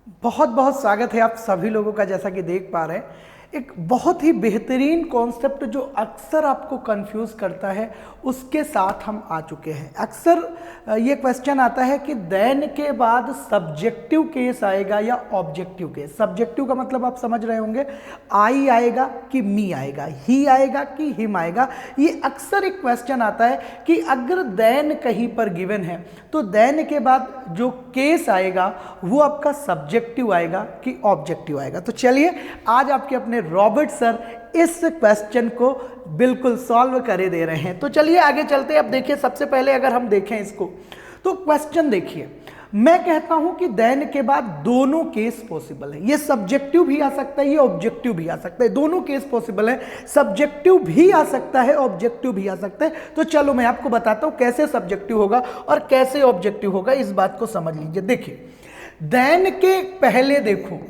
बहुत बहुत स्वागत है आप सभी लोगों का। जैसा कि देख पा रहे हैं, एक बहुत ही बेहतरीन कॉन्सेप्ट जो अक्सर आपको कंफ्यूज करता है उसके साथ हम आ चुके हैं। अक्सर ये क्वेश्चन आता है कि देन के बाद सब्जेक्टिव केस आएगा या ऑब्जेक्टिव केस। सब्जेक्टिव का मतलब आप समझ रहे होंगे, आई आएगा कि मी आएगा, ही आएगा कि हिम आएगा। ये अक्सर एक क्वेश्चन आता है कि अगर देन कहीं पर गिवन है तो देन के बाद जो केस आएगा वो आपका सब्जेक्टिव आएगा कि ऑब्जेक्टिव आएगा। तो चलिए आज आपके अपने रॉबर्ट सर इस क्वेश्चन को बिल्कुल सॉल्व करे दे रहे हैं। तो चलिए आगे चलते हैं। अब देखिए, सबसे पहले अगर हम देखें इसको तो क्वेश्चन देखिए, मैं कहता हूं कि देन के बाद दोनों केस पॉसिबल है। ये सब्जेक्टिव भी आ सकता है, ये ऑब्जेक्टिव भी आ सकता है, दोनों केस पॉसिबल है। सब्जेक्टिव भी आ सकता है, ऑब्जेक्टिव भी आ सकता है। तो चलो मैं आपको बताता हूं कैसे सब्जेक्टिव होगा और कैसे ऑब्जेक्टिव होगा, इस बात को समझ लीजिए। देखिए, देन के पहले देखो,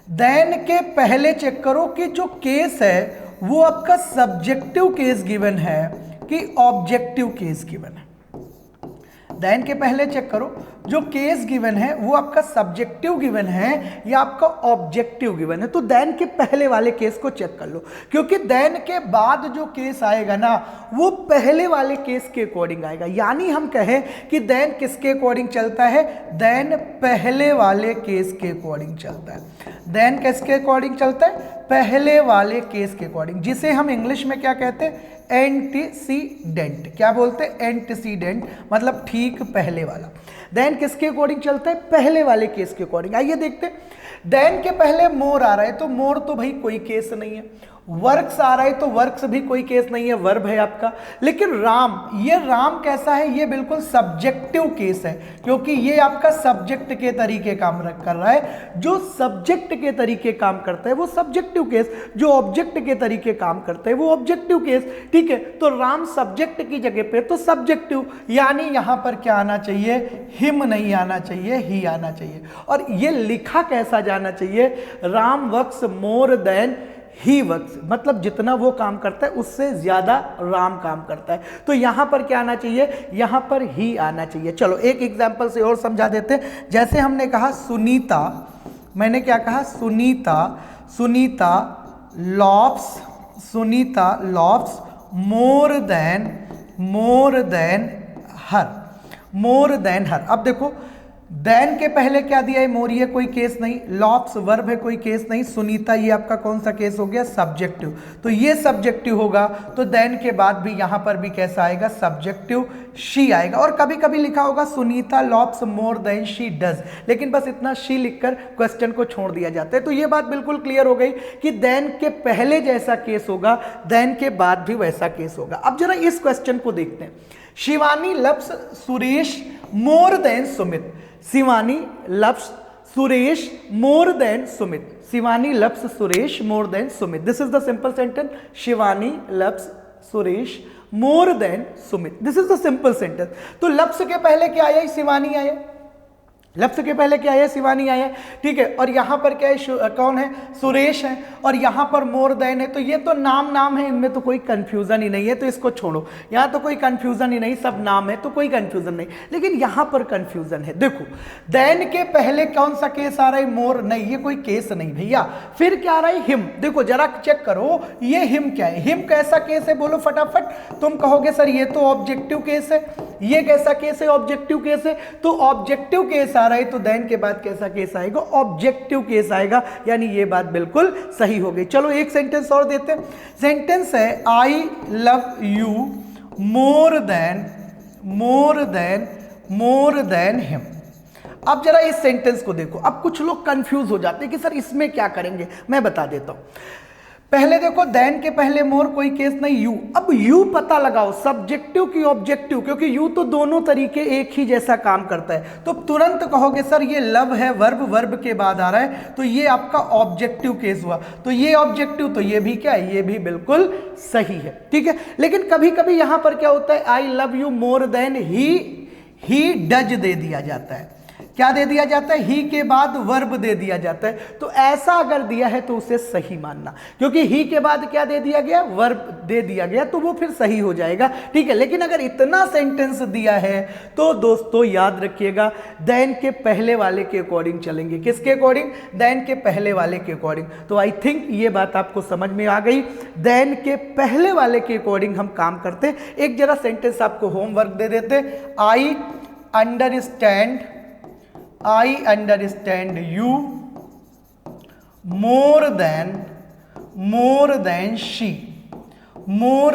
देन के पहले चेक करो कि जो केस है वो आपका सब्जेक्टिव केस गिवन है कि ऑब्जेक्टिव केस गिवन है। देन के पहले चेक करो जो केस गिवन है वो आपका सब्जेक्टिव गिवन है या आपका ऑब्जेक्टिव गिवन है। तो देन के पहले वाले केस को चेक कर लो, क्योंकि देन के बाद जो केस आएगा ना वो पहले वाले केस के अकॉर्डिंग आएगा। यानी हम कहें कि देन किसके अकॉर्डिंग चलता है, देन पहले वाले केस के अकॉर्डिंग चलता है। देन किसके अकॉर्डिंग चलता है, पहले वाले केस के अकॉर्डिंग, जिसे हम इंग्लिश में क्या कहते हैं, एंटीसीडेंट। क्या बोलते हैं, एंटीसीडेंट, मतलब ठीक पहले वाला। देन किसके अकॉर्डिंग चलता है, पहले वाले केस के अकॉर्डिंग। आइए देखते हैं, देन के पहले मोर आ रहा है तो मोर तो भाई कोई केस नहीं है। वर्क्स आ रहा है तो वर्क्स भी कोई केस नहीं है, वर्ब है आपका। लेकिन राम, ये राम कैसा है, ये बिल्कुल सब्जेक्टिव केस है, क्योंकि ये आपका सब्जेक्ट के तरीके काम कर रहा है। जो सब्जेक्ट के तरीके काम करता है वो सब्जेक्टिव केस, जो ऑब्जेक्ट के तरीके काम करता है वो ऑब्जेक्टिव केस। ठीक है, तो राम सब्जेक्ट की जगह पे तो सब्जेक्टिव, यानी यहां पर क्या आना चाहिए, हिम नहीं आना चाहिए, ही आना चाहिए। और ये लिखा कैसा जाना चाहिए, Ram works more than he works, मतलब जितना वो काम करता है उससे ज्यादा राम काम करता है। तो यहां पर क्या आना चाहिए, यहां पर ही आना चाहिए। चलो एक एग्जांपल से और समझा देते हैं। जैसे हमने कहा सुनीता, मैंने क्या कहा, सुनीता, सुनीता लॉव्स, सुनीता लॉव्स मोर देन हर, मोर देन हर। अब देखो, देन के पहले क्या दिया है, मोर, ये कोई केस नहीं, लॉप्स वर्ब है, कोई केस नहीं, सुनीता ये आपका कौन सा केस हो गया, सब्जेक्टिव। तो ये सब्जेक्टिव होगा, तो देन के बाद भी यहां पर भी कैसा आएगा, सब्जेक्टिव शी आएगा। और कभी कभी लिखा होगा Sunita lops more than she does, लेकिन बस इतना शी लिखकर क्वेश्चन को छोड़ दिया जाता है। तो ये बात बिल्कुल क्लियर हो गई कि देन के पहले जैसा केस होगा देन के बाद भी वैसा केस होगा। अब जरा इस क्वेश्चन को देखते हैं। Shivani loves Suresh more than Sumit, Shivani loves Suresh more than Sumit, Shivani loves Suresh more than Sumit. This is the simple sentence, Shivani loves Suresh more than Sumit, this is the simple sentence. तो लव्स के पहले क्या आया, शिवानी आया, लफ्ज के पहले क्या है, शिवानी आया, ठीक है। और यहां पर क्या है, कौन है, सुरेश है, और यहां पर मोर देन है। तो ये तो नाम नाम है, इनमें तो कोई कंफ्यूजन ही नहीं है, तो इसको छोड़ो, यहां तो कोई कंफ्यूजन ही नहीं, सब नाम है तो कोई कंफ्यूजन नहीं। लेकिन यहां पर कंफ्यूजन है। देखो, देन के पहले कौन सा केस आ रहा है, मोर, नहीं ये कोई केस नहीं भैया। फिर क्या आ रहा है, हिम। देखो जरा चेक करो, ये हिम क्या है, हिम कैसा केस है, बोलो फटाफट। तुम कहोगे सर ये तो ऑब्जेक्टिव केस है, ये कैसा केस है, ऑब्जेक्टिव केस है। तो ऑब्जेक्टिव केस आ रहा है तो देन के बाद कैसा केस आएगा, ऑब्जेक्टिव केस आएगा, यानी ये बात बिल्कुल सही हो गई। चलो एक सेंटेंस और देते हैं। सेंटेंस है, I love you more than him. अब जरा इस सेंटेंस को देखो। अब कुछ लोग कंफ्यूज हो जाते हैं कि सर इसमें क्या करेंगे, मैं बता देता हूं। पहले देखो, देन के पहले मोर, कोई केस नहीं, यू। अब यू पता लगाओ, सब्जेक्टिव की ऑब्जेक्टिव, क्योंकि यू तो दोनों तरीके एक ही जैसा काम करता है। तो तुरंत कहोगे सर ये लव है, वर्ब, वर्ब के बाद आ रहा है तो ये आपका ऑब्जेक्टिव केस हुआ। तो ये ऑब्जेक्टिव, तो ये भी क्या है, ये भी बिल्कुल सही है, ठीक है। लेकिन कभी कभी यहां पर क्या होता है, I love you more than he does दे दिया जाता है। क्या दे दिया जाता है, ही के बाद वर्ब दे दिया जाता है। तो ऐसा अगर दिया है तो उसे सही मानना, क्योंकि ही के बाद क्या दे दिया गया, वर्ब दे दिया गया, तो वो फिर सही हो जाएगा, ठीक है। लेकिन अगर इतना सेंटेंस दिया है तो दोस्तों याद रखिएगा, देन के पहले वाले के अकॉर्डिंग चलेंगे। किसके अकॉर्डिंग, देन के पहले वाले के अकॉर्डिंग। तो आई थिंक ये बात आपको समझ में आ गई। देन के पहले वाले के अकॉर्डिंग हम काम करते हैं। एक जरा सेंटेंस आपको होमवर्क दे देते, I understand you more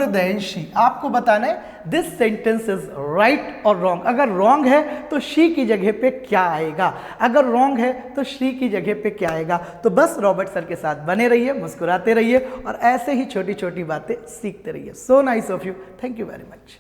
than she. आपको बताना है दिस सेंटेंस इज राइट और रॉन्ग। अगर रॉन्ग है तो शी की जगह पे क्या आएगा, अगर रॉन्ग है तो शी की जगह पे क्या आएगा। तो बस रॉबर्ट सर के साथ बने रहिए, मुस्कुराते रहिए और ऐसे ही छोटी छोटी बातें सीखते रहिए। So nice of you, thank you very much.